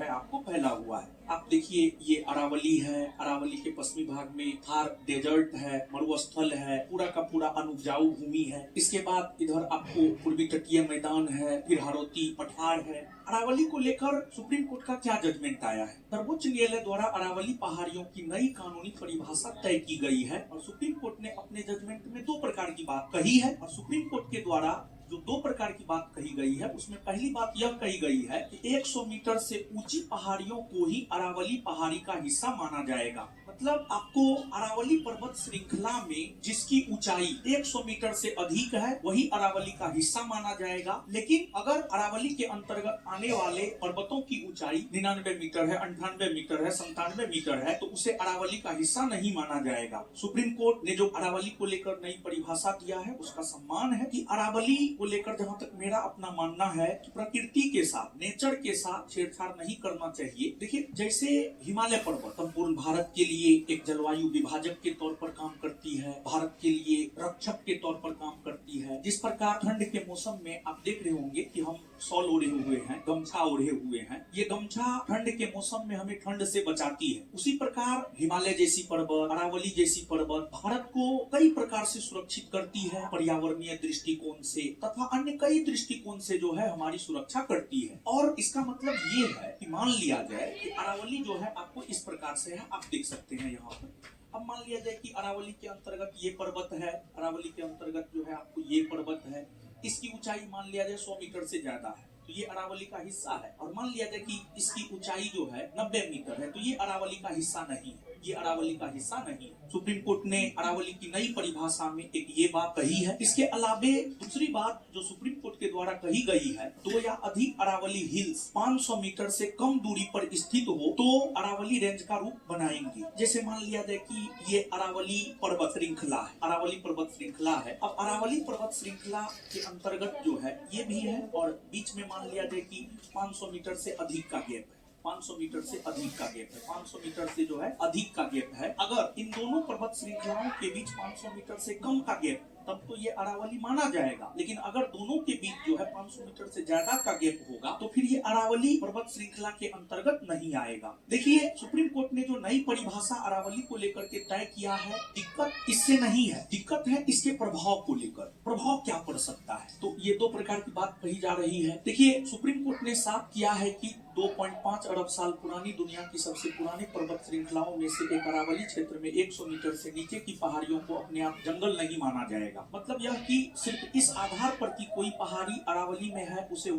है आपको फैला हुआ है। आप देखिए ये अरावली है, अरावली के पश्चिमी भाग में थार डेजर्ट है, मरुस्थल है, पूरा का पूरा अनुपजाऊ भूमि है। इसके बाद इधर आपको पूर्वी तटीय मैदान है, फिर हाड़ौती पठार है। अरावली को लेकर सुप्रीम कोर्ट का क्या जजमेंट आया है? सर्वोच्च न्यायालय द्वारा अरावली पहाड़ियों की नई कानूनी परिभाषा तय की गई है और सुप्रीम कोर्ट ने अपने जजमेंट में दो प्रकार की बात कही है। और सुप्रीम कोर्ट के द्वारा जो दो प्रकार की बात कही गई है उसमें पहली बात यह कही गई है कि 100 मीटर से ऊंची पहाड़ियों को ही अरावली पहाड़ी का हिस्सा माना जाएगा। मतलब आपको अरावली पर्वत श्रृंखला में जिसकी ऊंचाई 100 मीटर से अधिक है वही अरावली का हिस्सा माना जाएगा। लेकिन अगर अरावली के अंतर्गत आने वाले पर्वतों की ऊंचाई 99 मीटर है, 98 मीटर है, 97 मीटर है तो उसे अरावली का हिस्सा नहीं माना जाएगा। सुप्रीम कोर्ट ने जो अरावली को लेकर नई परिभाषा दिया है उसका सम्मान है कि अरावली को लेकर जहाँ तक मेरा अपना मानना है कि प्रकृति के साथ, नेचर के साथ छेड़छाड़ नहीं करना चाहिए। देखिए जैसे हिमालय पर्वत संपूर्ण भारत के लिए एक जलवायु विभाजक के तौर पर काम करती है, भारत के लिए रक्षक के तौर पर काम करती है। जिस प्रकार ठंड के मौसम में आप देख रहे होंगे कि हम शॉल ओढ़े हुए हैं, गमछा ओढ़े हुए हैं, ये गमछा ठंड के मौसम में हमें ठंड से बचाती है। उसी प्रकार हिमालय जैसी पर्वत, अरावली जैसी पर्वत भारत को कई प्रकार से सुरक्षित करती है, पर्यावरणीय दृष्टिकोण से तथा अन्य कई दृष्टिकोण से जो है हमारी सुरक्षा करती है। और इसका मतलब ये है कि मान लिया जाए कि अरावली जो है आपको इस प्रकार से है, आप देख सकते हैं यहाँ पर। अब मान लिया जाए कि अरावली के अंतर्गत ये पर्वत है, अरावली के अंतर्गत जो है आपको ये पर्वत है, इसकी ऊंचाई मान लिया जाए 100 मीटर से ज्यादा है तो ये अरावली का हिस्सा है। और मान लिया जाए कि इसकी ऊंचाई जो है 90 मीटर है तो ये अरावली का हिस्सा नहीं है, ये अरावली का हिस्सा नहीं है। सुप्रीम कोर्ट ने अरावली की नई परिभाषा में एक ये बात कही है। इसके अलावे दूसरी बात जो सुप्रीम कोर्ट के द्वारा कही गई है, 2 या अधिक अरावली हिल्स 500 मीटर से कम दूरी पर स्थित हो तो अरावली रेंज का रूप बनाएंगी। जैसे मान लिया जाए कि ये अरावली पर्वत श्रृंखला है, अरावली पर्वत श्रृंखला है। अब अरावली पर्वत श्रृंखला के अंतर्गत जो है ये भी है और बीच में मान लिया जाए कि 500 मीटर से अधिक का गैप है, 500 मीटर से अधिक का गैप है, 500 मीटर से जो है अधिक का गैप है। अगर इन दोनों पर्वत श्रृंखलाओं के बीच 500 मीटर से कम का गैप तब तो ये अरावली माना जाएगा। लेकिन अगर दोनों के बीच जो है 500 मीटर से ज्यादा का गैप होगा तो फिर ये अरावली पर्वत श्रृंखला के अंतर्गत नहीं आएगा। देखिए सुप्रीम कोर्ट ने जो नई परिभाषा अरावली को लेकर के तय किया है, दिक्कत इससे नहीं है, दिक्कत है इसके प्रभाव को लेकर। प्रभाव क्या पड़ सकता है? तो ये दो प्रकार की बात कही जा रही है। देखिए सुप्रीम कोर्ट ने साफ किया है कि 2.5 अरब साल पुरानी दुनिया की सबसे पुरानी पर्वत श्रृंखलाओं में से एक अरावली क्षेत्र में 100 मीटर से नीचे की पहाड़ियों को अपने आप जंगल नहीं माना जाएगा। मतलब यह कि सिर्फ इस आधार पर कि कोई पहाड़ी अरावली में है उसे